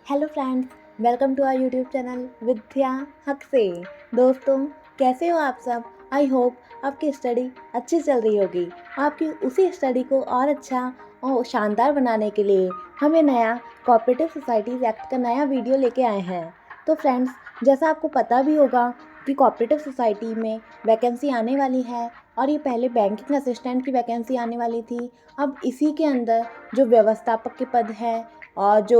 Hello friends, welcome to our YouTube channel Vidya Haq से। दोस्तों, कैसे हो आप सब? आई होप आपकी स्टडी अच्छी चल रही होगी। आपकी उसी स्टडी को और अच्छा और शानदार बनाने के लिए हमें नया कोऑपरेटिव सोसाइटीज़ एक्ट का नया वीडियो लेके आए हैं। तो फ्रेंड्स, जैसा आपको पता भी होगा कि कोऑपरेटिव सोसाइटी में वैकेंसी आने वाली है और ये पहले बैंकिंग असिस्टेंट की वैकेंसी आने वाली थी। अब इसी के अंदर जो व्यवस्थापक के पद है और जो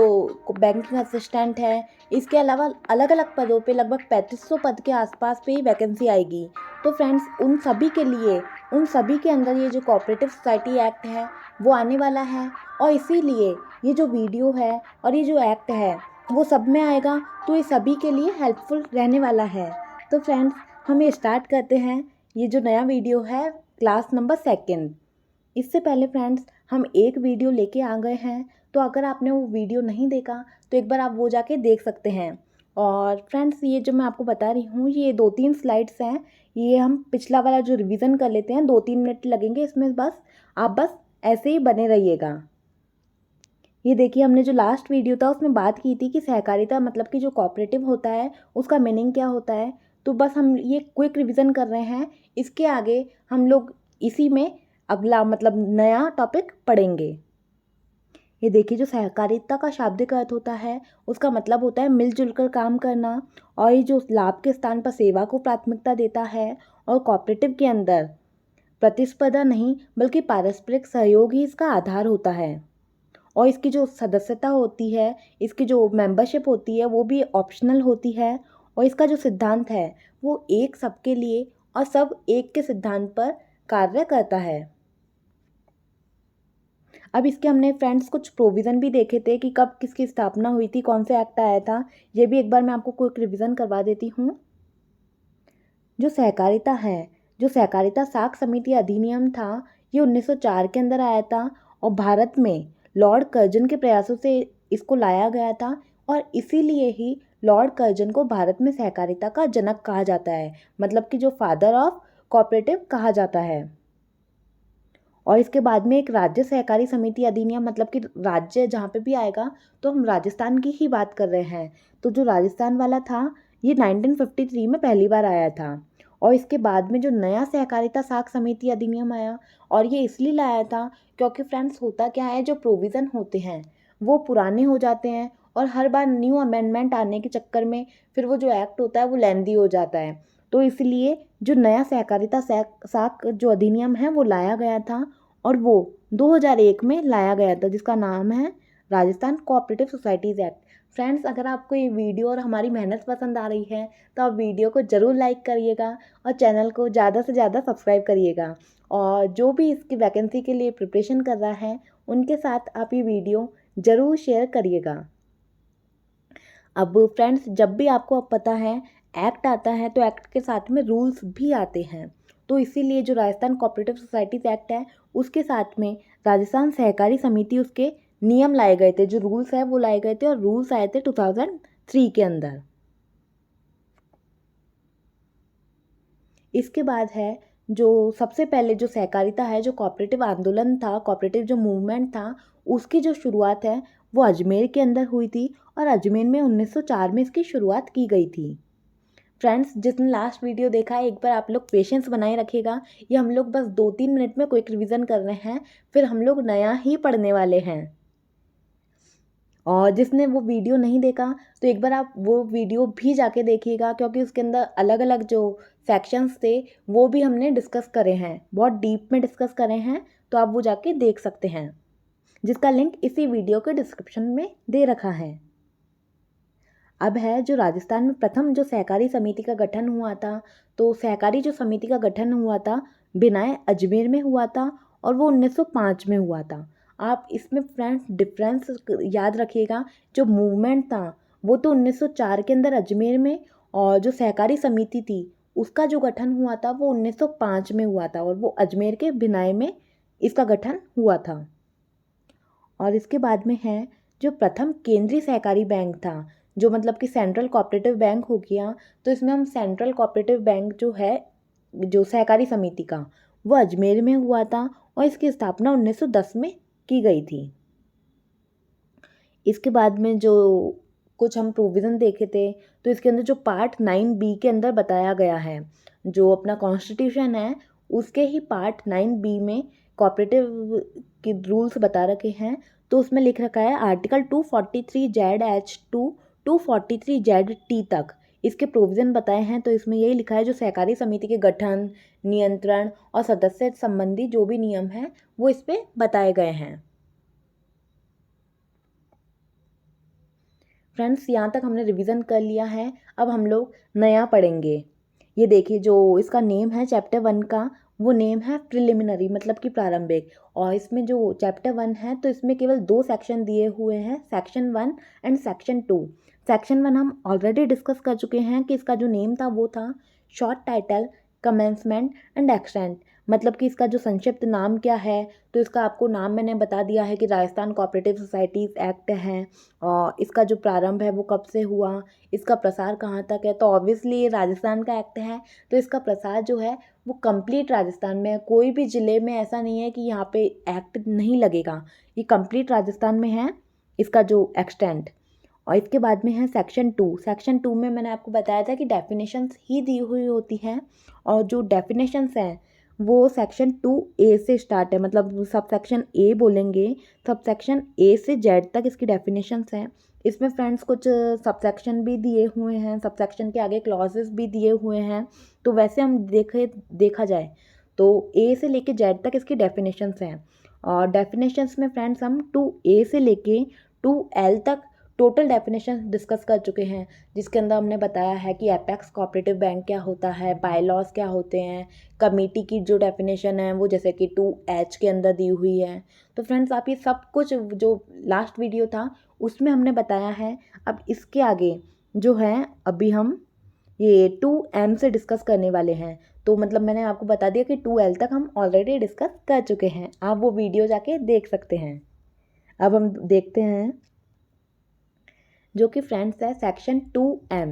बैंकिंग असिस्टेंट है, इसके अलावा अलग अलग पदों पे लगभग 3500 पद के आसपास पे ही वैकेंसी आएगी। तो फ्रेंड्स, उन सभी के लिए उन सभी के अंदर ये जो कोऑपरेटिव सोसाइटी एक्ट है वो आने वाला है, और इसीलिए ये जो वीडियो है और ये जो एक्ट है वो सब में आएगा, तो ये सभी के लिए हेल्पफुल रहने वाला है। तो फ्रेंड्स, हम ये स्टार्ट करते हैं। ये जो नया वीडियो है क्लास नंबर 2। इससे पहले फ्रेंड्स, हम एक वीडियो लेके आ गए हैं, तो अगर आपने वो वीडियो नहीं देखा तो एक बार आप वो जाके देख सकते हैं। और फ्रेंड्स, ये जो मैं आपको बता रही हूँ ये 2-3 स्लाइड्स हैं। ये हम पिछला वाला जो रिवीजन कर लेते हैं, 2-3 मिनट लगेंगे इसमें। बस आप ऐसे ही बने रहिएगा। ये देखिए, हमने जो लास्ट वीडियो था उसमें बात की थी कि सहकारिता मतलब कि जो कोऑपरेटिव होता है उसका मीनिंग क्या होता है। तो बस हम ये क्विक रिवीजन कर रहे हैं। इसके आगे हम लोग इसी में अगला मतलब नया टॉपिक पढ़ेंगे। ये देखिए, जो सहकारिता का शाब्दिक अर्थ होता है उसका मतलब होता है मिलजुल कर काम करना, और ये जो लाभ के स्थान पर सेवा को प्राथमिकता देता है। और कोऑपरेटिव के अंदर प्रतिस्पर्धा नहीं बल्कि पारस्परिक सहयोग ही इसका आधार होता है। और इसकी जो सदस्यता होती है, इसकी जो मेंबरशिप होती है वो भी ऑप्शनल होती है। और इसका जो सिद्धांत है वो एक सबके लिए और सब एक के सिद्धांत पर कार्य करता है। अब इसके हमने फ्रेंड्स कुछ प्रोविज़न भी देखे थे कि कब किसकी स्थापना हुई थी, कौन सा एक्ट आया था। ये भी एक बार मैं आपको क्विक रिवीजन करवा देती हूँ। जो सहकारिता है, जो सहकारिता साख समिति अधिनियम था, ये 1904 के अंदर आया था, और भारत में लॉर्ड कर्जन के प्रयासों से इसको लाया गया था। और इसीलिए ही लॉर्ड कर्जन को भारत में सहकारिता का जनक कहा जाता है, मतलब कि जो फादर ऑफ कोऑपरेटिव कहा जाता है। और इसके बाद में एक राज्य सहकारी समिति अधिनियम, मतलब कि राज्य जहाँ पे भी आएगा तो हम राजस्थान की ही बात कर रहे हैं। तो जो राजस्थान वाला था ये 1953 में पहली बार आया था। और इसके बाद में जो नया सहकारिता साख समिति अधिनियम आया, और ये इसलिए लाया था क्योंकि फ्रेंड्स होता क्या है, जो प्रोविज़न होते हैं वो पुराने हो जाते हैं, और हर बार न्यू अमेंडमेंट आने के चक्कर में फिर वो जो एक्ट होता है वो लेंदी हो जाता है। तो इसलिए जो नया सहकारिता साख जो अधिनियम है वो लाया गया था, और वो 2001 में लाया गया था, जिसका नाम है Rajasthan cooperative societies act. Friends, अगर आपको ये वीडियो और हमारी मेहनत पसंद आ रही है तो आप वीडियो को ज़रूर लाइक करिएगा और चैनल को ज़्यादा से ज़्यादा सब्सक्राइब करिएगा। और जो भी इसकी वैकेंसी के लिए प्रिपरेशन कर रहा है उनके साथ आप ये वीडियो ज़रूर शेयर करिएगा। अब फ्रेंड्स, जब भी आपको अब पता है एक्ट आता है तो एक्ट के साथ में रूल्स भी आते हैं। तो इसीलिए जो राजस्थान कोऑपरेटिव सोसाइटीज़ एक्ट है उसके साथ में राजस्थान सहकारी समिति उसके नियम लाए गए थे, जो रूल्स है वो लाए गए थे, और रूल्स आए थे 2003 के अंदर। इसके बाद है जो सबसे पहले जो सहकारिता है, जो कोऑपरेटिव आंदोलन था, कोऑपरेटिव जो मूवमेंट था, उसकी जो शुरुआत है वो अजमेर के अंदर हुई थी, और अजमेर में 1904 में इसकी शुरुआत की गई थी। फ्रेंड्स, जिसने लास्ट वीडियो देखा है एक बार आप लोग पेशेंस बनाए रखिएगा। ये हम लोग बस 2-3 मिनट में क्विक रिवीजन कर रहे हैं, फिर हम लोग नया ही पढ़ने वाले हैं। और जिसने वो वीडियो नहीं देखा तो एक बार आप वो वीडियो भी जाके देखिएगा, क्योंकि उसके अंदर अलग अलग जो सेक्शंस थे वो भी हमने डिस्कस करे हैं, बहुत डीप में डिस्कस करे हैं। तो आप वो जाके देख सकते हैं, जिसका लिंक इसी वीडियो के डिस्क्रिप्शन में दे रखा है। अब है जो राजस्थान में प्रथम जो सहकारी समिति का गठन हुआ था, तो सहकारी जो समिति का गठन हुआ था बिनाए अजमेर में हुआ था, और वो 1905 में हुआ था। आप इसमें फ्रेंड्स डिफरेंस याद रखिएगा। जो मूवमेंट था वो तो 1904 के अंदर अजमेर में, और जो सहकारी समिति थी उसका जो गठन हुआ था वो 1905 में हुआ था, और वो अजमेर के बिनाए में इसका गठन हुआ था। और इसके बाद में है जो प्रथम केंद्रीय सहकारी बैंक था, जो मतलब कि सेंट्रल कोऑपरेटिव बैंक हो गया। तो इसमें हम सेंट्रल कोऑपरेटिव बैंक जो है, जो सहकारी समिति का, वो अजमेर में हुआ था, और इसकी स्थापना 1910 में की गई थी। इसके बाद में जो कुछ हम प्रोविज़न देखे थे, तो इसके अंदर जो पार्ट 9B के अंदर बताया गया है, जो अपना कॉन्स्टिट्यूशन है उसके ही पार्ट 9B में कोऑपरेटिव के रूल्स बता रखे हैं। तो उसमें लिख रखा है आर्टिकल 243 ZH टू 243 ZT तक इसके प्रोविज़न बताए हैं। तो इसमें यही लिखा है जो सहकारी समिति के गठन, नियंत्रण और सदस्य संबंधी जो भी नियम हैं वो इस पे बताए गए हैं। फ्रेंड्स, यहाँ तक हमने रिवीजन कर लिया है। अब हम लोग नया पढ़ेंगे। ये देखिए, जो इसका नेम है चैप्टर 1 का, वो नेम है प्रिलिमिनरी, मतलब कि प्रारंभिक। और इसमें जो चैप्टर 1 है तो इसमें केवल 2 सेक्शन दिए हुए हैं, सेक्शन 1 एंड सेक्शन 2। सेक्शन 1 हम ऑलरेडी डिस्कस कर चुके हैं कि इसका जो नेम था वो था short title, commencement and extent, मतलब कि इसका जो संक्षिप्त नाम क्या है। तो इसका आपको नाम मैंने बता दिया है कि राजस्थान कोऑपरेटिव सोसाइटीज़ एक्ट है। और इसका जो प्रारंभ है वो कब से हुआ, इसका प्रसार कहाँ तक है। तो ऑब्वियसली ये राजस्थान का एक्ट है, तो इसका प्रसार जो है वो कंप्लीट राजस्थान में है। कोई भी ज़िले में ऐसा नहीं है कि यहाँ पे एक्ट नहीं लगेगा, ये कंप्लीट राजस्थान में है इसका जो एक्सटेंट। और इसके बाद में है सेक्शन 2। सेक्शन 2 में मैंने आपको बताया था कि डेफिनेशंस ही दी हुई होती हैं, और जो डेफिनेशंस हैं वो सेक्शन 2A से स्टार्ट है, मतलब सब सेक्शन A बोलेंगे, सब सेक्शन A से Z तक इसकी डेफिनेशंस हैं। इसमें फ्रेंड्स कुछ सब सेक्शन भी दिए हुए हैं, सब सेक्शन के आगे क्लॉजेस भी दिए हुए हैं। तो वैसे हम देखा जाए तो A से लेके Z तक इसकी डेफिनेशंस हैं। और डेफिनेशंस में फ्रेंड्स हम 2A से लेके 2L तक टोटल डेफिनेशन डिस्कस कर चुके हैं, जिसके अंदर हमने बताया है कि एपेक्स कोऑपरेटिव बैंक क्या होता है, बायलॉज क्या होते हैं, कमेटी की जो डेफिनेशन है वो जैसे कि 2H के अंदर दी हुई है। तो फ्रेंड्स, आप ये सब कुछ जो लास्ट वीडियो था उसमें हमने बताया है। अब इसके आगे जो है अभी हम ये 2M से डिस्कस करने वाले हैं। तो मतलब मैंने आपको बता दिया कि 2L तक हम ऑलरेडी डिस्कस कर चुके हैं, आप वो वीडियो जाके देख सकते हैं। अब हम देखते हैं जो कि फ्रेंड्स है सेक्शन 2M।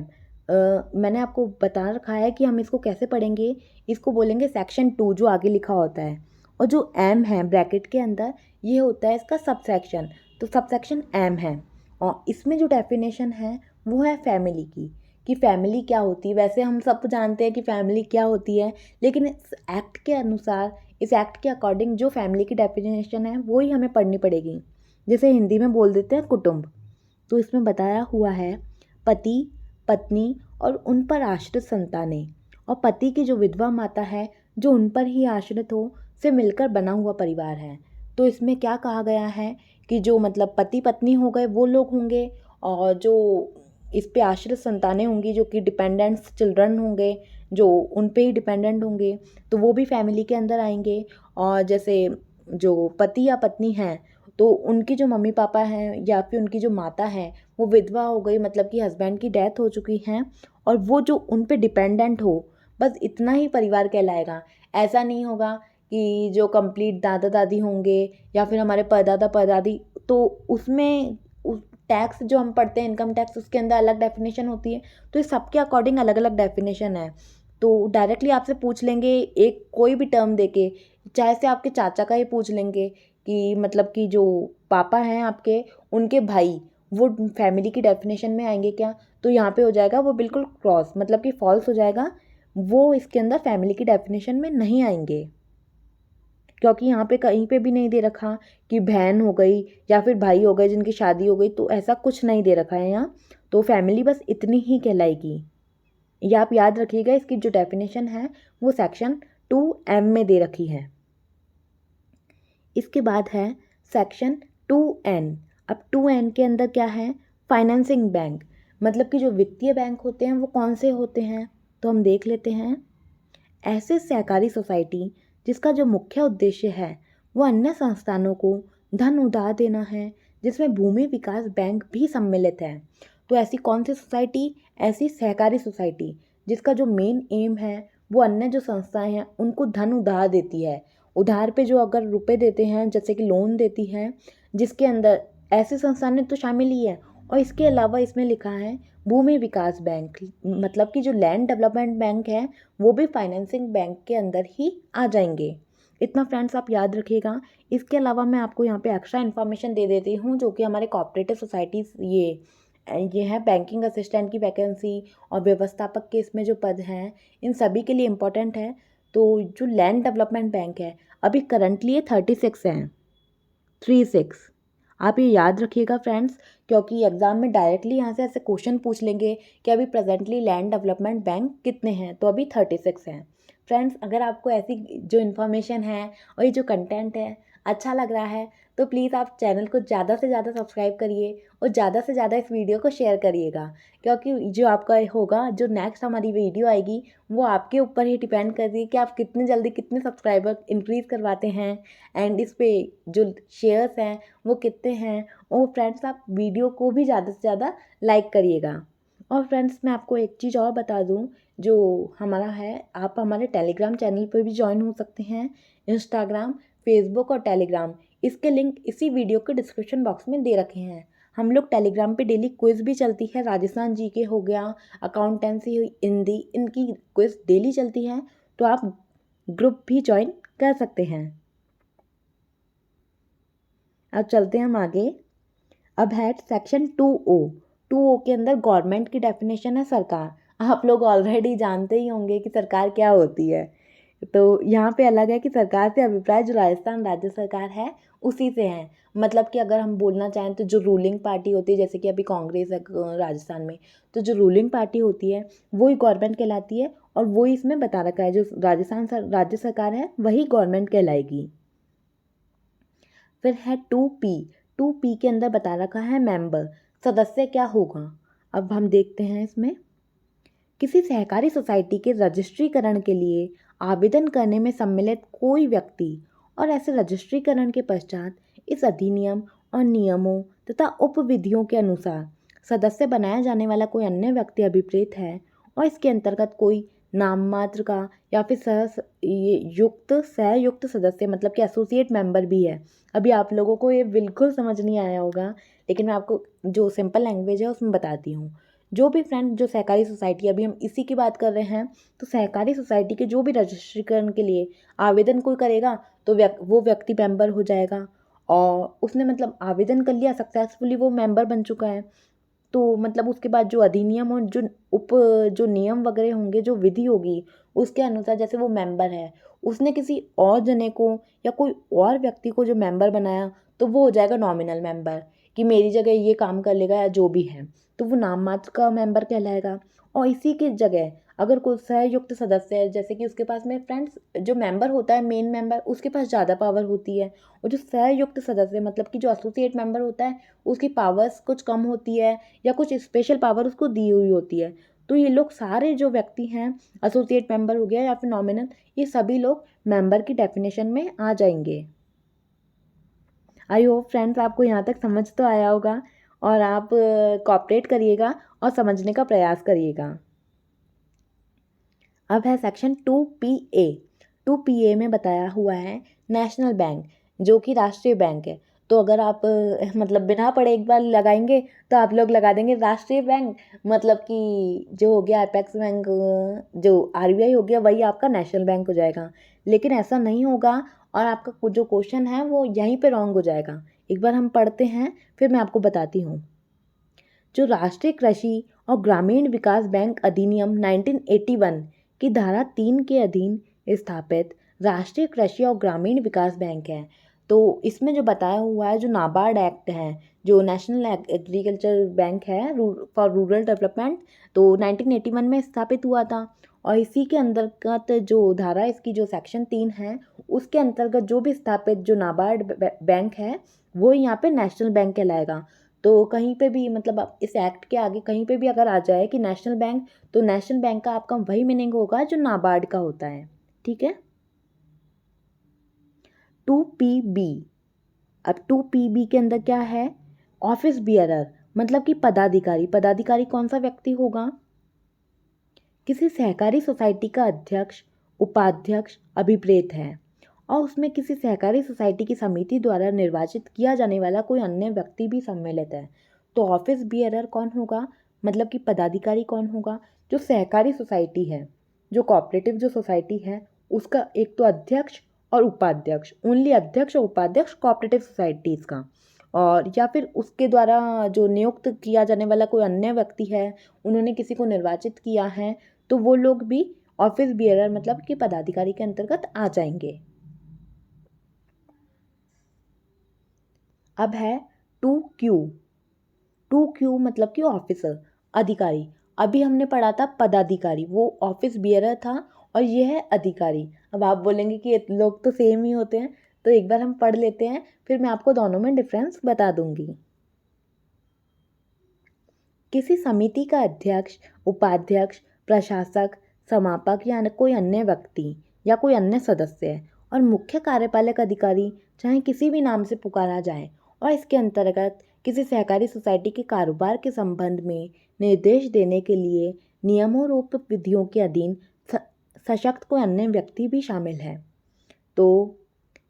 मैंने आपको बता रखा है कि हम इसको कैसे पढ़ेंगे। इसको बोलेंगे सेक्शन 2 जो आगे लिखा होता है, और जो M है ब्रैकेट के अंदर ये होता है इसका सब सेक्शन। तो सब सेक्शन M है, और इसमें जो डेफिनेशन है वो है फैमिली की, कि फैमिली क्या होती है। वैसे हम सब जानते हैं कि फैमिली क्या होती है, लेकिन इस एक्ट के अनुसार, इस एक्ट के अकॉर्डिंग जो फैमिली की डेफिनेशन है वो ही हमें पढ़नी पड़ेगी। जैसे हिंदी में बोल देते हैं कुटुंब। तो इसमें बताया हुआ है पति, पत्नी और उन पर आश्रित संतानें, और पति की जो विधवा माता है जो उन पर ही आश्रित हो से मिलकर बना हुआ परिवार है। तो इसमें क्या कहा गया है कि जो मतलब पति पत्नी हो गए वो लोग होंगे, और जो इस पे आश्रित संतानें होंगी जो कि डिपेंडेंट्स चिल्ड्रन होंगे, जो उन पे ही डिपेंडेंट होंगे, तो वो भी फैमिली के अंदर आएंगे। और जैसे जो पति या पत्नी हैं तो उनकी जो मम्मी पापा हैं या फिर उनकी जो माता है वो विधवा हो गई, मतलब कि हस्बैंड की डेथ हो चुकी हैं, और वो जो उन पे डिपेंडेंट हो, बस इतना ही परिवार कहलाएगा। ऐसा नहीं होगा कि जो कंप्लीट दादा दादी होंगे या फिर हमारे परदादा परदादी, तो उसमें उस टैक्स जो हम पढ़ते हैं इनकम टैक्स, उसके अंदर अलग डेफिनेशन होती है। तो इस सबके अकॉर्डिंग अलग अलग डेफिनेशन है। तो डायरेक्टली आपसे पूछ लेंगे एक कोई भी टर्म देके, चाहे से आपके चाचा का ही पूछ लेंगे कि मतलब कि जो पापा हैं आपके, उनके भाई वो फैमिली की डेफिनेशन में आएंगे क्या। तो यहाँ पे हो जाएगा वो बिल्कुल क्रॉस, मतलब कि फॉल्स हो जाएगा, वो इसके अंदर फैमिली की डेफिनेशन में नहीं आएंगे, क्योंकि यहाँ पे कहीं पे भी नहीं दे रखा कि बहन हो गई या फिर भाई हो गए जिनकी शादी हो गई, तो ऐसा कुछ नहीं दे रखा है यहाँ। तो फैमिली बस इतनी ही कहलाएगी। ये आप याद रखिएगा, इसकी जो डेफिनेशन है वो सेक्शन 2M में दे रखी है। इसके बाद है सेक्शन 2N। अब 2N के अंदर क्या है, फाइनेंसिंग बैंक, मतलब कि जो वित्तीय बैंक होते हैं वो कौन से होते हैं। तो हम देख लेते हैं, ऐसे सहकारी सोसाइटी जिसका जो मुख्य उद्देश्य है वो अन्य संस्थानों को धन उधार देना है, जिसमें भूमि विकास बैंक भी सम्मिलित है। तो ऐसी कौन सी सोसाइटी, ऐसी सहकारी सोसाइटी जिसका जो मेन एम है वो अन्य जो संस्थाएं हैं उनको धन उधार देती है। उधार पे जो अगर रुपए देते हैं, जैसे कि लोन देती है, जिसके अंदर ऐसी संस्थानें तो शामिल ही है। और इसके अलावा इसमें लिखा है भूमि विकास बैंक, मतलब कि जो लैंड डेवलपमेंट बैंक है वो भी फाइनेंसिंग बैंक के अंदर ही आ जाएंगे। इतना फ्रेंड्स आप याद रखिएगा। इसके अलावा मैं आपको यहाँ पे एक्स्ट्रा इन्फॉर्मेशन दे देती हूँ, जो कि हमारे कोऑपरेटिव सोसाइटीज़, ये ये है बैंकिंग असिस्टेंट की वैकेंसी और व्यवस्थापक के इसमें जो पद हैं इन सभी के लिए इम्पोर्टेंट है। तो जो लैंड डेवलपमेंट बैंक है अभी करंटली ये 36 हैं, 36। आप ये याद रखिएगा फ्रेंड्स, क्योंकि एग्ज़ाम में डायरेक्टली यहाँ से ऐसे क्वेश्चन पूछ लेंगे कि अभी प्रेजेंटली लैंड डेवलपमेंट बैंक कितने हैं, तो अभी 36 हैं। फ्रेंड्स, अगर आपको ऐसी जो इन्फॉर्मेशन है और ये जो कंटेंट है अच्छा लग रहा है तो प्लीज़ आप चैनल को ज़्यादा से ज़्यादा सब्सक्राइब करिए और ज़्यादा से ज़्यादा इस वीडियो को शेयर करिएगा, क्योंकि जो आपका होगा, जो नेक्स्ट हमारी वीडियो आएगी वो आपके ऊपर ही डिपेंड कर रही है कि आप कितने जल्दी कितने सब्सक्राइबर इंक्रीज़ करवाते हैं एंड इस पे जो शेयर्स हैं वो कितने हैं। और फ्रेंड्स, आप वीडियो को भी ज़्यादा से ज़्यादा लाइक करिएगा। और फ्रेंड्स, मैं आपको एक चीज़ और बता दूं, जो हमारा है, आप हमारे टेलीग्राम चैनल पर भी ज्वाइन हो सकते हैं। इंस्टाग्राम, फेसबुक और टेलीग्राम, इसके लिंक इसी वीडियो के डिस्क्रिप्शन बॉक्स में दे रखे हैं। हम लोग टेलीग्राम पे डेली क्विज़ भी चलती है, राजस्थान जीके हो गया, अकाउंटेंसी हुई, हिंदी, इनकी क्विज़ डेली चलती है, तो आप ग्रुप भी ज्वाइन कर सकते हैं। अब चलते हैं हम आगे। अब है सेक्शन 2O। 2O के अंदर गवर्नमेंट की डेफिनेशन है सरकार। आप लोग ऑलरेडी जानते ही होंगे कि सरकार क्या होती है। तो यहाँ पे अलग है कि सरकार से अभिप्राय जो राजस्थान राज्य सरकार है उसी से है। मतलब कि अगर हम बोलना चाहें तो जो रूलिंग पार्टी होती है, जैसे कि अभी कांग्रेस है राजस्थान में, तो जो रूलिंग पार्टी होती है वही गवर्नमेंट कहलाती है और वही इसमें बता रखा है, जो राजस्थान राज्य सरकार है वही गवर्नमेंट कहलाएगी। फिर है 2P। 2P के अंदर बता रखा है मेंबर, सदस्य क्या होगा। अब हम देखते हैं इसमें, किसी सहकारी सोसाइटी के रजिस्ट्रीकरण के लिए आवेदन करने में सम्मिलित कोई व्यक्ति और ऐसे रजिस्ट्रीकरण के पश्चात इस अधिनियम और नियमों तथा उपविधियों के अनुसार सदस्य बनाया जाने वाला कोई अन्य व्यक्ति अभिप्रेत है और इसके अंतर्गत कोई नाम मात्र का या फिर सहयुक्त सदस्य, मतलब कि एसोसिएट मेंबर भी है। अभी आप लोगों को ये बिल्कुल समझ नहीं आया होगा, लेकिन मैं आपको जो सिंपल लैंग्वेज है उसमें बताती हूँ। जो भी फ्रेंड, जो सहकारी सोसाइटी, अभी हम इसी की बात कर रहे हैं, तो सहकारी सोसाइटी के जो भी रजिस्ट्रीकरण के लिए आवेदन कोई करेगा तो वो व्यक्ति मेंबर हो जाएगा और उसने मतलब आवेदन कर लिया सक्सेसफुली, वो मेंबर बन चुका है। तो मतलब उसके बाद जो अधिनियम और जो नियम वगैरह होंगे, जो विधि होगी उसके अनुसार, जैसे वो मेंबर है, उसने किसी और जने को या कोई और व्यक्ति को जो मेंबर बनाया तो वो हो जाएगा नॉमिनल मेंबर, कि मेरी जगह ये काम कर लेगा या जो भी है, तो वो नाम मात्र का मेंबर कहलाएगा। और इसी की जगह अगर कोई सहयुक्त सदस्य है, जैसे कि उसके पास में फ्रेंड्स जो मेंबर होता है, मेन मेंबर, उसके पास ज़्यादा पावर होती है, और जो सहयुक्त सदस्य मतलब कि जो एसोसिएट मेंबर होता है उसकी पावर्स कुछ कम होती है या कुछ स्पेशल पावर उसको दी हुई होती है। तो ये लोग सारे जो व्यक्ति हैं, एसोसिएट मेंबर हो गया या फिर नॉमिनल, ये सभी लोग मेंबर की डेफिनेशन में आ जाएंगे। आई होप फ्रेंड्स आपको यहाँ तक समझ तो आया होगा और आप कोऑपरेट करिएगा और समझने का प्रयास करिएगा। अब है सेक्शन 2PA। 2PA में बताया हुआ है नेशनल बैंक, जो कि राष्ट्रीय बैंक है। तो अगर आप मतलब बिना पढ़े एक बार लगाएंगे तो आप लोग लगा देंगे राष्ट्रीय बैंक, मतलब कि जो हो गया अपेक्स बैंक, जो RBI हो गया, वही आपका नेशनल बैंक हो जाएगा। लेकिन ऐसा नहीं होगा और आपका जो क्वेश्चन है वो यहीं पे रॉन्ग हो जाएगा। एक बार हम पढ़ते हैं फिर मैं आपको बताती हूँ। जो राष्ट्रीय कृषि और ग्रामीण विकास बैंक अधिनियम 1981 की धारा 3 के अधीन स्थापित राष्ट्रीय कृषि और ग्रामीण विकास बैंक है। तो इसमें जो बताया हुआ है, जो नाबार्ड एक्ट है, जो नेशनल एग्रीकल्चर बैंक है फॉर रूरल डेवलपमेंट, तो 1981 में स्थापित हुआ था। और इसी के अंतर्गत जो धारा, इसकी जो सेक्शन 3 है, उसके अंतर्गत जो भी स्थापित जो नाबार्ड बैंक है वो यहाँ पे नेशनल बैंक कहलाएगा। तो कहीं पे भी मतलब आप इस एक्ट के आगे कहीं पे भी अगर आ जाए कि नेशनल बैंक, तो नेशनल बैंक का आपका वही मीनिंग होगा जो नाबार्ड का होता है। ठीक है। 2PB। अब 2PB के अंदर क्या है, ऑफिस बियरर, मतलब कि पदाधिकारी। पदाधिकारी कौन सा व्यक्ति होगा, किसी सहकारी सोसाइटी का अध्यक्ष, उपाध्यक्ष अभिप्रेत है और उसमें किसी सहकारी सोसाइटी की समिति द्वारा निर्वाचित किया जाने वाला कोई अन्य व्यक्ति भी सम्मिलित है। तो ऑफिस बियरर कौन होगा, मतलब कि पदाधिकारी कौन होगा, जो सहकारी सोसाइटी है, जो कोऑपरेटिव जो सोसाइटी है उसका एक तो अध्यक्ष और उपाध्यक्ष, ओनली अध्यक्ष और उपाध्यक्ष कोऑपरेटिव सोसाइटीज़ का, और या फिर उसके द्वारा जो नियुक्त किया जाने वाला कोई अन्य व्यक्ति है, उन्होंने किसी को निर्वाचित किया है, तो वो लोग भी ऑफिस बियरर मतलब कि पदाधिकारी के अंतर्गत आ जाएंगे। अब है 2Q। 2Q मतलब कि ऑफिसर, अधिकारी। अभी हमने पढ़ा था पदाधिकारी, वो ऑफिस बियरर था, और ये है अधिकारी। अब आप बोलेंगे कि ये लोग तो सेम ही होते हैं, तो एक बार हम पढ़ लेते हैं, फिर मैं आपको दोनों में डिफरेंस बता दूंगी। किसी समिति का अध्यक्ष, उपाध्यक्ष, प्रशासक, समापक या कोई अन्य व्यक्ति या कोई अन्य सदस्य है, और मुख्य कार्यपालक अधिकारी चाहे किसी भी नाम से पुकारा जाए, और इसके अंतर्गत किसी सहकारी सोसाइटी के कारोबार के संबंध में निर्देश देने के लिए नियमों रूप विधियों के अधीन सशक्त कोई अन्य व्यक्ति भी शामिल है। तो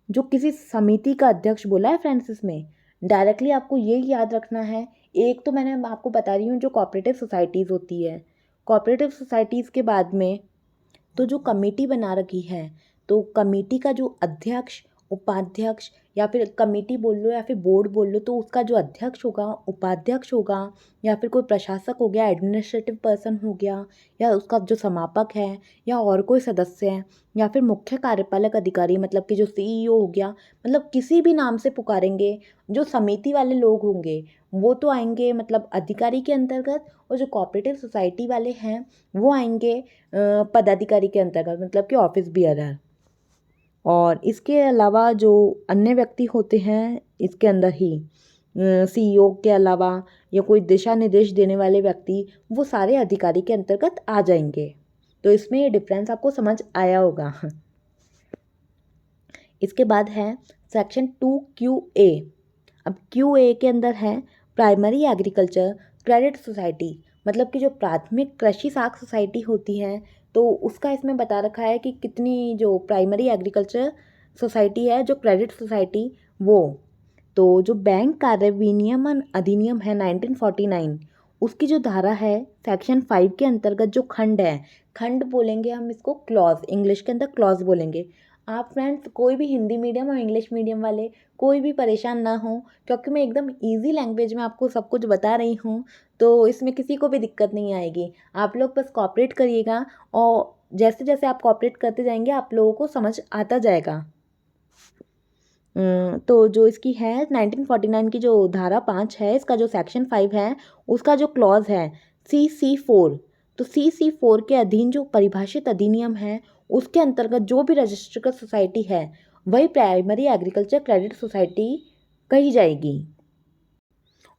जो किसी समिति का अध्यक्ष बोला है फ्रेंड्स, इसमें डायरेक्टली आपको ये याद रखना है। एक तो मैंने आपको बता रही हूँ जो कोऑपरेटिव सोसाइटीज़ होती है, कोऑपरेटिव सोसाइटीज़ के बाद में तो जो कमेटी बना रखी है, तो कमेटी का जो अध्यक्ष, उपाध्यक्ष, या फिर कमेटी बोल लो या फिर बोर्ड बोल लो, तो उसका जो अध्यक्ष होगा, उपाध्यक्ष होगा, या फिर कोई प्रशासक हो गया, एडमिनिस्ट्रेटिव पर्सन हो गया, या उसका जो समापक है, या और कोई सदस्य है, या फिर मुख्य कार्यपालक अधिकारी मतलब कि जो CEO हो गया, मतलब किसी भी नाम से पुकारेंगे, जो समिति वाले लोग होंगे वो तो आएंगे मतलब अधिकारी के अंतर्गत, और जो कोऑपरेटिव सोसाइटी वाले हैं वो आएंगे पदाधिकारी के अंतर्गत मतलब कि ऑफिस बियरर। और इसके अलावा जो अन्य व्यक्ति होते हैं इसके अंदर ही CEO के अलावा या कोई दिशा निर्देश देने वाले व्यक्ति, वो सारे अधिकारी के अंतर्गत आ जाएंगे। तो इसमें ये डिफरेंस आपको समझ आया होगा। इसके बाद है सेक्शन 2QA। अब QA के अंदर है प्राइमरी एग्रीकल्चर क्रेडिट सोसाइटी, मतलब कि जो प्राथमिक कृषि साख सोसाइटी होती है, तो उसका इसमें बता रखा है कि कितनी जो प्राइमरी एग्रीकल्चर सोसाइटी है, जो क्रेडिट सोसाइटी, वो तो जो बैंक कार्य विनियमन अधिनियम है 1949, उसकी जो धारा है सेक्शन 5 के अंतर्गत जो खंड है, खंड बोलेंगे हम इसको क्लॉज, इंग्लिश के अंदर क्लॉज बोलेंगे। आप फ्रेंड्स कोई भी हिंदी मीडियम और इंग्लिश मीडियम वाले कोई भी परेशान ना हो, क्योंकि मैं एकदम इजी लैंग्वेज में आपको सब कुछ बता रही हूँ, तो इसमें किसी को भी दिक्कत नहीं आएगी। आप लोग बस कॉपरेट करिएगा, और जैसे जैसे आप कॉपरेट करते जाएंगे आप लोगों को समझ आता जाएगा। तो जो इसकी है 1949 की जो धारा 5 है, इसका जो सेक्शन 5 है, उसका जो क्लॉज है CC4, तो CC4 के अधीन जो परिभाषित अधिनियम है, उसके अंतर्गत जो भी रजिस्टर्ड सोसाइटी है वही प्राइमरी एग्रीकल्चर क्रेडिट सोसाइटी कही जाएगी।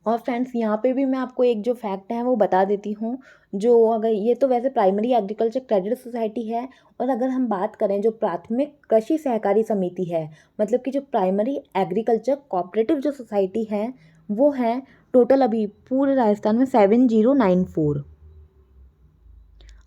और फ्रेंड्स यहाँ पे भी मैं आपको एक जो फैक्ट है वो बता देती हूँ, जो अगर ये तो वैसे प्राइमरी एग्रीकल्चर क्रेडिट सोसाइटी है, और अगर हम बात करें जो प्राथमिक कृषि सहकारी समिति है, मतलब कि जो प्राइमरी एग्रीकल्चर कोऑपरेटिव जो सोसाइटी है, वो है टोटल अभी पूरे राजस्थान में 7094।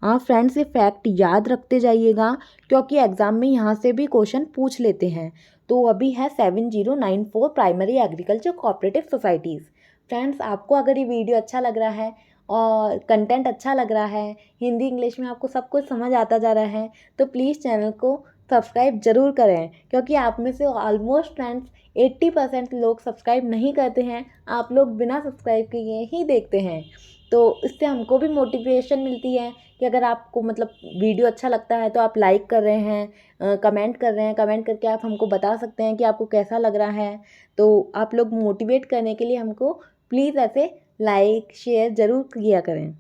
हाँ फ्रेंड्स, ये फैक्ट याद रखते जाइएगा, क्योंकि एग्ज़ाम में यहाँ से भी क्वेश्चन पूछ लेते हैं। तो अभी है 7094 primary agriculture cooperative societies. Friends, आपको अगर ये वीडियो अच्छा लग रहा है और कंटेंट अच्छा लग रहा है, हिंदी इंग्लिश में आपको सब कुछ समझ आता जा रहा है, तो प्लीज़ चैनल को सब्सक्राइब ज़रूर करें, क्योंकि आप में से ऑलमोस्ट फ्रेंड्स 80% लोग सब्सक्राइब नहीं करते हैं। आप लोग बिना सब्सक्राइब किए ही देखते हैं, तो इससे हमको भी मोटिवेशन मिलती है कि अगर आपको मतलब वीडियो अच्छा लगता है तो आप लाइक कर रहे हैं, कमेंट कर रहे हैं, कमेंट करके आप हमको बता सकते हैं कि आपको कैसा लग रहा है। तो आप लोग मोटिवेट करने के लिए हमको प्लीज़ ऐसे लाइक शेयर ज़रूर किया करें।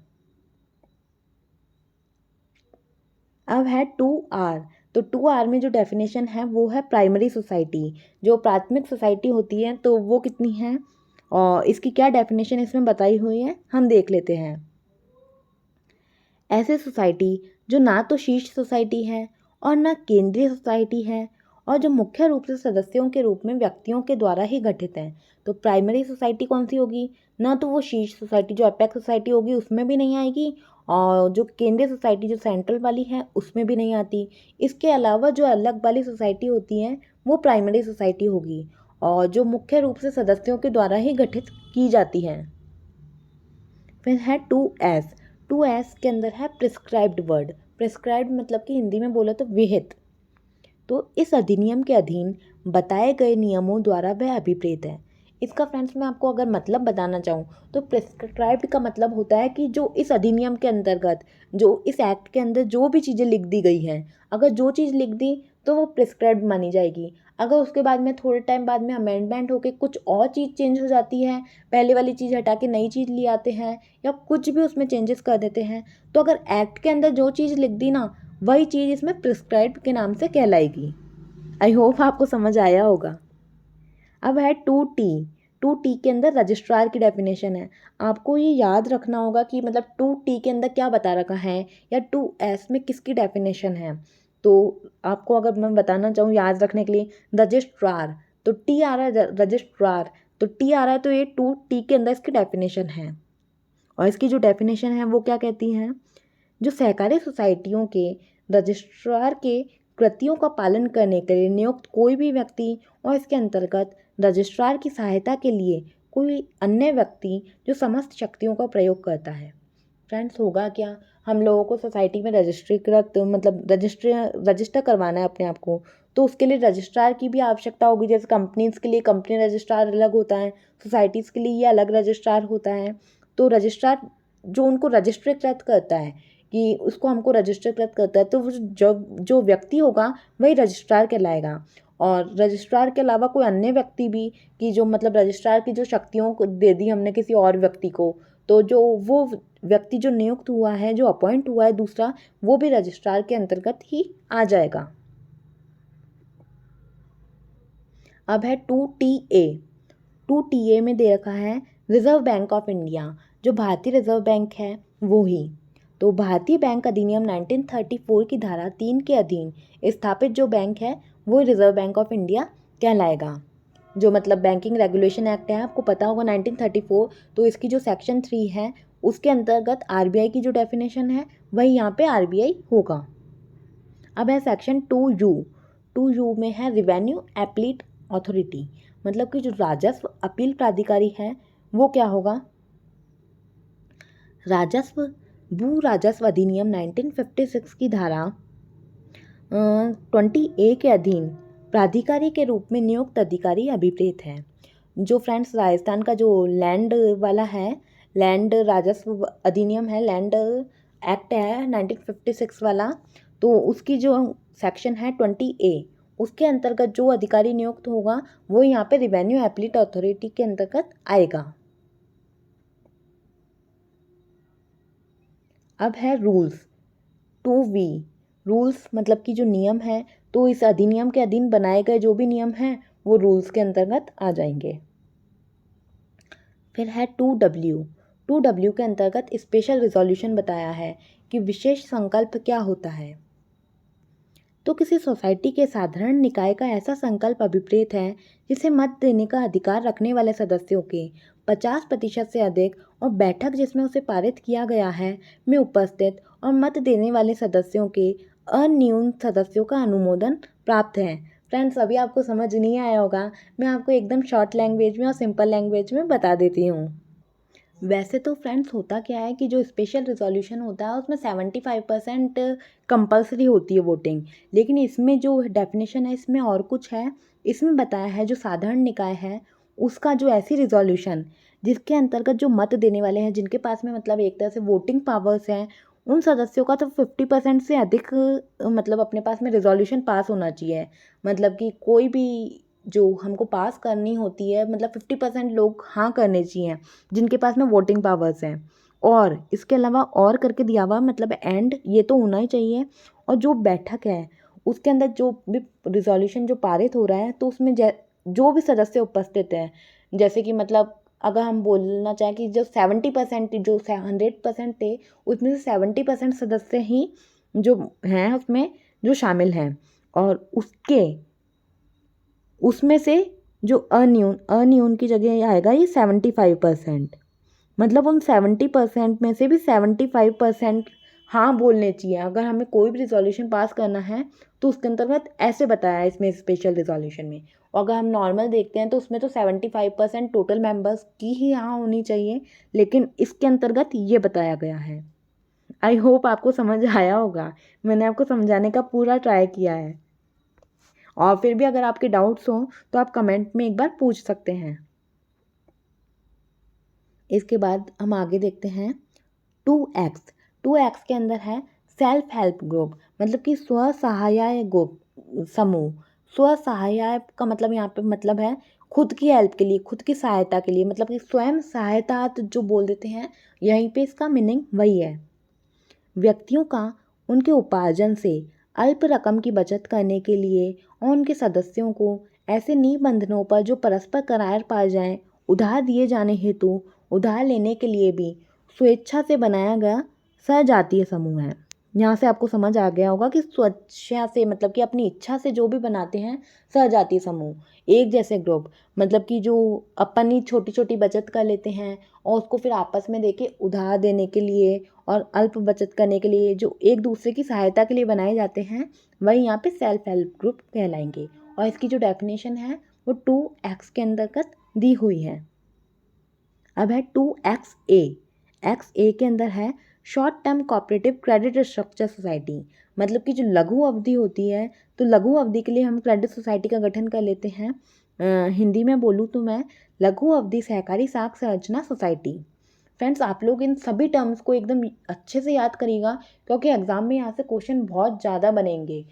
अब है 2R। तो 2R में जो डेफिनेशन है वो है प्राइमरी सोसाइटी, जो प्राथमिक सोसाइटी होती है, तो वो कितनी है और इसकी क्या डेफिनेशन इसमें बताई हुई है, हम देख लेते हैं। ऐसे सोसाइटी जो ना तो शीर्ष सोसाइटी है और ना केंद्रीय सोसाइटी है, और जो मुख्य रूप से सदस्यों के रूप में व्यक्तियों के द्वारा ही गठित है। तो प्राइमरी सोसाइटी कौन सी होगी, ना तो वो शीर्ष सोसाइटी जो अपेक्स सोसाइटी होगी उसमें भी नहीं आएगी, और जो केंद्रीय सोसाइटी जो सेंट्रल वाली है उसमें भी नहीं आती। इसके अलावा जो अलग वाली सोसाइटी होती है वो प्राइमरी सोसाइटी होगी, और जो मुख्य रूप से सदस्यों के द्वारा ही गठित की जाती है। फिर है 2S। 2S के अंदर है प्रिस्क्राइब्ड वर्ड। प्रिस्क्राइब्ड मतलब कि हिंदी में बोला तो विहित। तो इस अधिनियम के अधीन बताए गए नियमों द्वारा वह अभिप्रेत है। इसका फ्रेंड्स मैं आपको अगर मतलब बताना चाहूँ तो प्रिस्क्राइब का मतलब होता है कि जो इस अधिनियम के अंतर्गत, जो इस एक्ट के अंदर जो भी चीज़ें लिख दी गई हैं, अगर जो चीज़ लिख दी तो वो प्रिस्क्राइब मानी जाएगी। अगर उसके बाद में थोड़े टाइम बाद में अमेंडमेंट होकर कुछ और चीज़ चेंज हो जाती है, पहले वाली चीज़ हटा के नई चीज़ ले आते हैं या कुछ भी उसमें चेंजेस कर देते हैं, तो अगर एक्ट के अंदर जो चीज़ लिख दी ना, वही चीज़ इसमें प्रिस्क्राइब के नाम से कहलाएगी। आई होप आपको समझ आया होगा। अब है 2T। 2T के अंदर रजिस्ट्रार की डेफिनेशन है। आपको ये याद रखना होगा कि मतलब 2T के अंदर क्या बता रखा है या 2S में किसकी डेफिनेशन है। तो आपको अगर मैं बताना चाहूँ याद रखने के लिए, रजिस्ट्रार, तो टी आ रहा है, रजिस्ट्रार तो टी आ रहा है, तो ये 2T के अंदर इसकी डेफिनेशन है। और इसकी जो डेफिनेशन है वो क्या कहती हैं, जो सहकारी सोसाइटियों के रजिस्ट्रार के कृतियों का पालन करने के लिए नियुक्त कोई भी व्यक्ति और इसके अंतर्गत रजिस्ट्रार की सहायता के लिए कोई अन्य व्यक्ति जो समस्त शक्तियों का प्रयोग करता है। फ्रेंड्स, होगा क्या, हम लोगों को सोसाइटी में रजिस्ट्रीकृत मतलब रजिस्टर करवाना है अपने आप को, तो उसके लिए रजिस्ट्रार की भी आवश्यकता होगी। जैसे कंपनीज़ के लिए कंपनी रजिस्ट्रार अलग होता है, सोसाइटीज़ के लिए ये अलग रजिस्ट्रार होता है। तो रजिस्ट्रार जो उनको रजिस्ट्रीकृत करता है, कि उसको हमको रजिस्ट्रीकृत करता है, तो वो जो व्यक्ति होगा वही रजिस्ट्रार कहलाएगा। और रजिस्ट्रार के अलावा कोई अन्य व्यक्ति भी, कि जो मतलब रजिस्ट्रार की जो शक्तियों को दे दी हमने किसी और व्यक्ति को, तो जो वो व्यक्ति जो नियुक्त हुआ है, जो अपॉइंट हुआ है दूसरा, वो भी रजिस्ट्रार के अंतर्गत ही आ जाएगा। अब है 2TA। 2TA में दे रखा है रिजर्व बैंक ऑफ इंडिया, जो भारतीय रिजर्व बैंक है वो ही। तो भारतीय बैंक अधिनियम 1934 की धारा 3 के अधीन स्थापित जो बैंक है वो रिजर्व बैंक ऑफ इंडिया कहलाएगा। जो मतलब बैंकिंग रेगुलेशन एक्ट है, आपको पता होगा 1934, तो इसकी जो सेक्शन 3 है उसके अंतर्गत आरबीआई की जो डेफिनेशन है वही यहाँ पे आरबीआई होगा। अब है सेक्शन 2U। 2U में है रिवेन्यू एपीलेट अथॉरिटी, मतलब कि जो राजस्व अपील प्राधिकारी है वो क्या होगा, भू राजस्व अधिनियम 1956 की धारा 20A के अधीन प्राधिकारी के रूप में नियुक्त अधिकारी अभिप्रेत है। जो फ्रेंड्स राजस्थान का जो लैंड वाला है, लैंड राजस्व अधिनियम है, लैंड एक्ट है 1956 वाला, तो उसकी जो सेक्शन है 20A, उसके अंतर्गत जो अधिकारी नियुक्त होगा वो यहाँ पे रिवेन्यू एपीलेट अथॉरिटी के अंतर्गत आएगा। अब है रूल्स। 2V, रूल्स मतलब कि जो नियम है, तो इस अधिनियम के अधीन बनाए गए जो भी नियम हैं वो रूल्स के अंतर्गत आ जाएंगे। फिर है 2W। 2W के अंतर्गत स्पेशल रिजोल्यूशन बताया है कि विशेष संकल्प क्या होता है। तो किसी सोसाइटी के साधारण निकाय का ऐसा संकल्प अभिप्रेत है जिसे मत देने का अधिकार रखने वाले सदस्यों के 50% से अधिक और बैठक जिसमें उसे पारित किया गया है में उपस्थित और मत देने वाले सदस्यों के अन्यून सदस्यों का अनुमोदन प्राप्त है। फ्रेंड्स, अभी आपको समझ नहीं आया होगा, मैं आपको एकदम शॉर्ट लैंग्वेज में और सिंपल लैंग्वेज में बता देती हूँ। वैसे तो फ्रेंड्स होता क्या है कि जो स्पेशल रिजोल्यूशन होता है उसमें 75% कंपलसरी होती है वोटिंग, लेकिन इसमें जो डेफिनेशन है इसमें और कुछ है। इसमें बताया है जो साधारण निकाय है उसका जो ऐसी रिजोल्यूशन जिसके अंतर्गत जो मत देने वाले हैं, जिनके पास में मतलब एक तरह से वोटिंग पावर्स हैं, उन सदस्यों का तो 50% से अधिक मतलब अपने पास में रिजोल्यूशन पास होना चाहिए। मतलब कि कोई भी जो हमको पास करनी होती है, मतलब 50% लोग हाँ करने चाहिए जिनके पास में वोटिंग पावर्स हैं। और इसके अलावा और करके दिया हुआ मतलब एंड ये तो होना ही चाहिए। और जो बैठक है उसके अंदर जो भी रिजोल्यूशन जो पारित हो रहा है, तो उसमें जो भी सदस्य उपस्थित हैं, जैसे कि मतलब अगर हम बोलना चाहें कि जो 70% जो 100% थे उसमें से 70% सदस्य ही जो हैं उसमें जो शामिल हैं, और उसमें से जो अन्यून की जगह आएगा ये 75%। मतलब उन 70% में से भी 75% हाँ बोलने चाहिए। अगर हमें कोई भी रिजोल्यूशन पास करना है तो उसके अंतर्गत ऐसे बताया है इसमें स्पेशल रिजोल्यूशन में। और अगर हम नॉर्मल देखते हैं तो उसमें तो 75% टोटल मेंबर्स की ही हाँ होनी चाहिए, लेकिन इसके अंतर्गत ये बताया गया है। आई होप आपको समझ आया होगा, मैंने आपको समझाने का पूरा ट्राई किया है। और फिर भी अगर आपके डाउट्स हों तो आप कमेंट में एक बार पूछ सकते हैं। इसके बाद हम आगे देखते हैं 2X। 2X के अंदर है सेल्फ हेल्प ग्रुप, मतलब कि स्व सहाय ग्रुप समूह। स्व सहाय का मतलब यहाँ पे मतलब है खुद की हेल्प के लिए, खुद की सहायता के लिए, मतलब कि स्वयं सहायता जो बोल देते हैं, यहीं पे इसका मीनिंग वही है। व्यक्तियों का उनके उपार्जन से अल्प रकम की बचत करने के लिए और उनके सदस्यों को ऐसे निबंधनों पर जो परस्पर करार पाए जाएं, उधार दिए जाने हेतु उधार लेने के लिए भी स्वेच्छा से बनाया गया सजातीय समूह है। यहाँ से आपको समझ आ गया होगा कि स्वेच्छा से मतलब कि अपनी इच्छा से जो भी बनाते हैं सजातीय समूह, एक जैसे ग्रुप, मतलब कि जो अपनी छोटी छोटी बचत कर लेते हैं और उसको फिर आपस में देके उधार देने के लिए और अल्प बचत करने के लिए जो एक दूसरे की सहायता के लिए बनाए जाते हैं, वही यहाँ पे सेल्फ हेल्प ग्रुप कहलाएंगे। और इसकी जो डेफिनेशन है वो 2X के अंतर्गत दी हुई है। अब है 2XA। XA के अंदर है short term cooperative credit structure society, मतलब कि जो लघु अवधि होती है, तो लघु अवधि के लिए हम क्रेडिट सोसाइटी का गठन कर लेते हैं। हिंदी में बोलूँ तो मैं लघु अवधि सहकारी साख संरचना सोसाइटी। फ्रेंड्स, आप लोग इन सभी टर्म्स को एकदम अच्छे से याद करिएगा, क्योंकि एग्ज़ाम में यहाँ से क्वेश्चन बहुत ज़्यादा बनेंगे।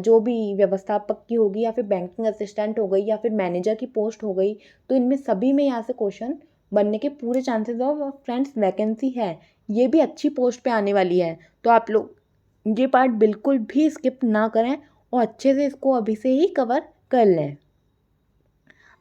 जो भी व्यवस्थापक की होगी या फिर बैंकिंग असिस्टेंट हो गई या फिर मैनेजर की पोस्ट हो गई, तो इनमें सभी में यहाँ से क्वेश्चन बनने के पूरे चांसेस हो। और फ्रेंड्स, वैकेंसी है, ये भी अच्छी पोस्ट पे आने वाली है, तो आप लोग ये पार्ट बिल्कुल भी स्किप ना करें और अच्छे से इसको अभी से ही कवर कर लें।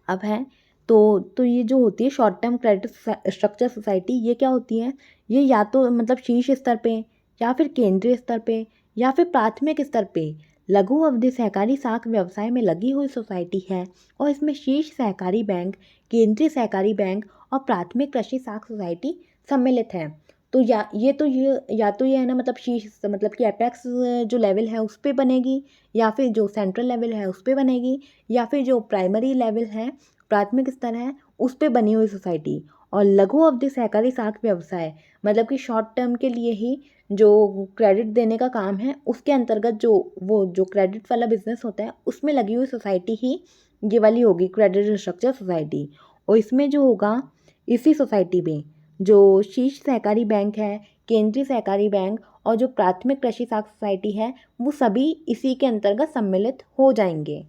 अब है तो ये जो होती है short term credit structure society, ये क्या होती है? ये या तो मतलब शीर्ष स्तर पे या फिर केंद्रीय स्तर पे या फिर प्राथमिक स्तर पे लघु अवधि सहकारी साख व्यवसाय में लगी हुई सोसाइटी है, और इसमें शीर्ष सहकारी बैंक, केंद्रीय सहकारी बैंक और प्राथमिक कृषि साख सोसाइटी सम्मिलित है। तो या तो ये है ना, मतलब शीर्ष मतलब कि एपेक्स जो लेवल है उस पे बनेगी, या फिर जो सेंट्रल लेवल है उस पे बनेगी, या फिर जो प्राइमरी लेवल है, प्राथमिक स्तर है, उस पे बनी हुई सोसाइटी। और लघु अवधि सहकारी साख व्यवसाय मतलब कि शॉर्ट टर्म के लिए ही जो क्रेडिट देने का काम है, उसके अंतर्गत जो क्रेडिट वाला बिजनेस होता है उसमें लगी हुई सोसाइटी ही ये वाली होगी क्रेडिट स्ट्रक्चर सोसाइटी। और इसमें जो होगा, इसी सोसाइटी में जो शीर्ष सहकारी बैंक है, केंद्रीय सहकारी बैंक और जो प्राथमिक कृषि साख सोसाइटी है, वो सभी इसी के अंतर्गत सम्मिलित हो जाएंगे।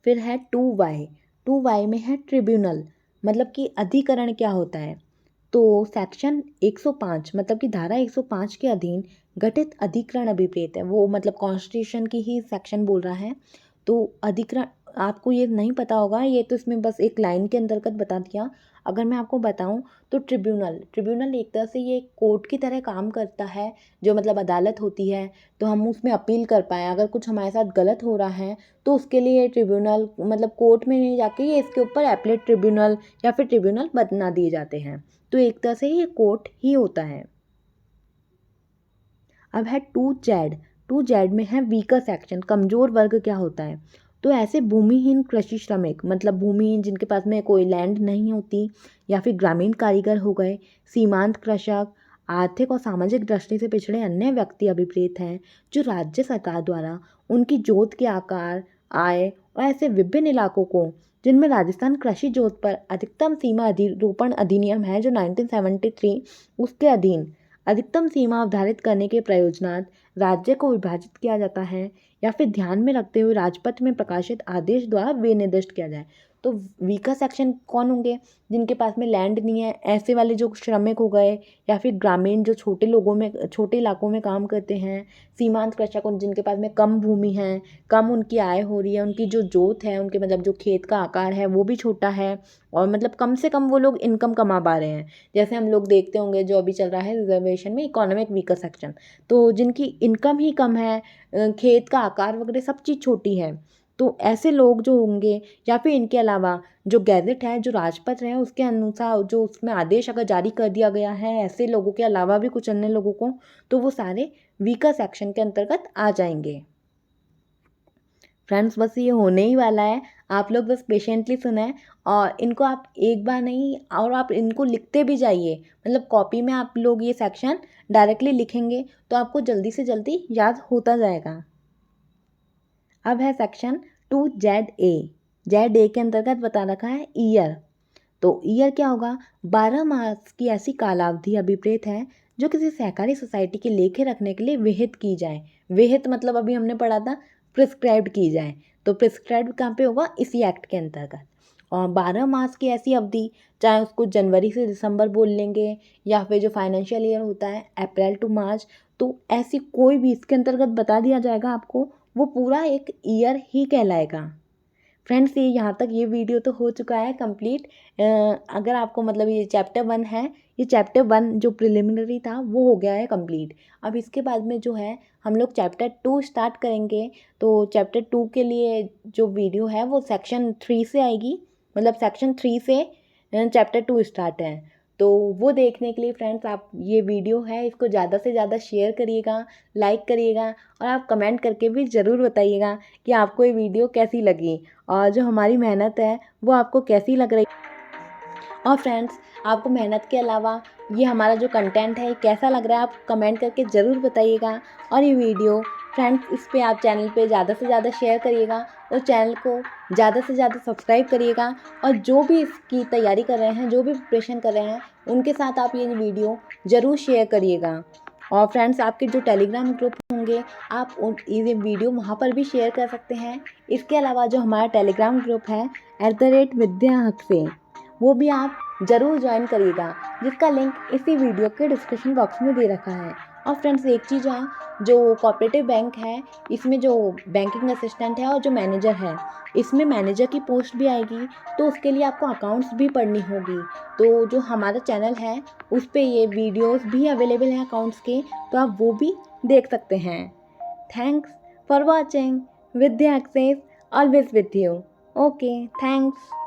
फिर है 2Y। 2Y में है ट्रिब्यूनल, मतलब कि अधिकरण क्या होता है? तो सेक्शन 105 मतलब कि धारा 105 के अधीन गठित अधिकरण अभिप्रेत है, वो मतलब कॉन्स्टिट्यूशन की ही सेक्शन बोल रहा है। तो अधिकरण आपको ये नहीं पता होगा, ये तो इसमें बस एक लाइन के अंतर्गत बता दिया। अगर मैं आपको बताऊं तो ट्रिब्यूनल एक तरह से ये कोर्ट की तरह काम करता है, जो मतलब अदालत होती है, तो हम उसमें अपील कर पाएँ। अगर कुछ हमारे साथ गलत हो रहा है तो उसके लिए ट्रिब्यूनल मतलब कोर्ट में नहीं जाके ये इसके ऊपर एपलेट ट्रिब्यूनल या फिर ट्रिब्यूनल बना दिए जाते हैं। तो एक तरह से ये कोर्ट ही होता है। अब है 2Z। 2Z में है वीकर सेक्शन, कमज़ोर वर्ग क्या होता है? तो ऐसे भूमिहीन कृषि श्रमिक, मतलब भूमिहीन जिनके पास में कोई लैंड नहीं होती, या फिर ग्रामीण कारीगर हो गए, सीमांत कृषक, आर्थिक और सामाजिक दृष्टि से पिछड़े अन्य व्यक्ति अभिप्रेत हैं, जो राज्य सरकार द्वारा उनकी जोत के आकार, आय और ऐसे विभिन्न इलाकों को जिनमें राजस्थान कृषि जोत पर अधिकतम सीमा अधिरोपण अधिनियम है जो 1973, उसके अधीन अधिकतम सीमा अवधारित करने के प्रयोजनार्थ राज्य को विभाजित किया जाता है, या फिर ध्यान में रखते हुए राजपत्र में प्रकाशित आदेश द्वारा विनिर्दिष्ट किया जाए। तो वीकर सेक्शन कौन होंगे? जिनके पास में लैंड नहीं है, ऐसे वाले जो श्रमिक हो गए, या फिर ग्रामीण जो छोटे इलाकों में काम करते हैं, सीमांत कृषक जिनके पास में कम भूमि है, कम उनकी आय हो रही है, उनकी जो जोत है, उनके मतलब जो खेत का आकार है वो भी छोटा है, और मतलब कम से कम वो लोग इनकम कमा पा रहे हैं। जैसे हम लोग देखते होंगे जो अभी चल रहा है रिजर्वेशन में, इकोनॉमिक वीकर सेक्शन, तो जिनकी इनकम ही कम है, खेत का आकार वगैरह सब चीज़ छोटी है, तो ऐसे लोग जो होंगे, या फिर इनके अलावा जो गैजेट है, जो राजपत्र है, उसके अनुसार जो उसमें आदेश अगर जारी कर दिया गया है ऐसे लोगों के अलावा भी कुछ अन्य लोगों को, तो वो सारे वीकर सेक्शन के अंतर्गत आ जाएंगे। फ्रेंड्स, बस ये होने ही वाला है, आप लोग बस पेशेंटली सुने, और इनको आप एक बार नहीं, और आप इनको लिखते भी जाइए, मतलब कॉपी में आप लोग ये सेक्शन डायरेक्टली लिखेंगे तो आपको जल्दी से जल्दी याद होता जाएगा। अब है सेक्शन 2ZA। 2ZA में है जेड ए के अंतर्गत बता रखा है ईयर। तो ईयर क्या होगा, 12 मास की ऐसी कालावधि अभिप्रेत है जो किसी सहकारी सोसाइटी के लेखे रखने के लिए विहित की जाए। विहित मतलब अभी हमने पढ़ा था प्रिस्क्राइब्ड की जाए, तो प्रिस्क्राइब्ड कहाँ पे होगा, इसी एक्ट के अंतर्गत। और 12 मास की ऐसी अवधि, चाहे उसको जनवरी से दिसंबर बोल लेंगे या फिर जो फाइनेंशियल ईयर होता है अप्रैल टू मार्च, तो ऐसी कोई भी इसके अंतर्गत बता दिया जाएगा आपको, वो पूरा एक ईयर ही कहलाएगा। फ्रेंड्स, ये यहाँ तक ये वीडियो तो हो चुका है कंप्लीट। अगर आपको मतलब ये चैप्टर 1 है, ये चैप्टर 1 जो प्रिलिमिनरी था वो हो गया है कंप्लीट। अब इसके बाद में जो है हम लोग चैप्टर 2 स्टार्ट करेंगे। तो चैप्टर 2 के लिए जो वीडियो है वो सेक्शन 3 से आएगी, मतलब सेक्शन 3 से चैप्टर 2 स्टार्ट है। तो वो देखने के लिए फ्रेंड्स आप ये वीडियो है इसको ज़्यादा से ज़्यादा शेयर करिएगा, लाइक करिएगा, और आप कमेंट करके भी ज़रूर बताइएगा कि आपको ये वीडियो कैसी लगी और जो हमारी मेहनत है वो आपको कैसी लग रही। और फ्रेंड्स, आपको मेहनत के अलावा ये हमारा जो कंटेंट है ये कैसा लग रहा है आप कमेंट करके ज़रूर बताइएगा। और ये वीडियो फ्रेंड्स, इस पे आप चैनल पे ज़्यादा से ज़्यादा शेयर करिएगा और चैनल को ज़्यादा से ज़्यादा सब्सक्राइब करिएगा। और जो भी इसकी तैयारी कर रहे हैं, जो भी प्रिपरेशन कर रहे हैं, उनके साथ आप ये वीडियो ज़रूर शेयर करिएगा। और फ्रेंड्स, आपके जो टेलीग्राम ग्रुप होंगे आप ये वीडियो वहाँ पर भी शेयर कर सकते हैं। इसके अलावा जो हमारा टेलीग्राम ग्रुप है @विद्या हक से, वो भी आप ज़रूर ज्वाइन करिएगा, जिसका लिंक इसी वीडियो के डिस्क्रिप्शन बॉक्स में दे रखा है। और फ्रेंड्स, एक चीज़ है, जो कोऑपरेटिव बैंक है इसमें जो बैंकिंग असिस्टेंट है और जो मैनेजर है, इसमें मैनेजर की पोस्ट भी आएगी, तो उसके लिए आपको अकाउंट्स भी पढ़नी होगी। तो जो हमारा चैनल है उस पर ये वीडियोस भी अवेलेबल हैं अकाउंट्स के, तो आप वो भी देख सकते हैं। Thanks for watching. Vidya access always with you. Okay, thanks.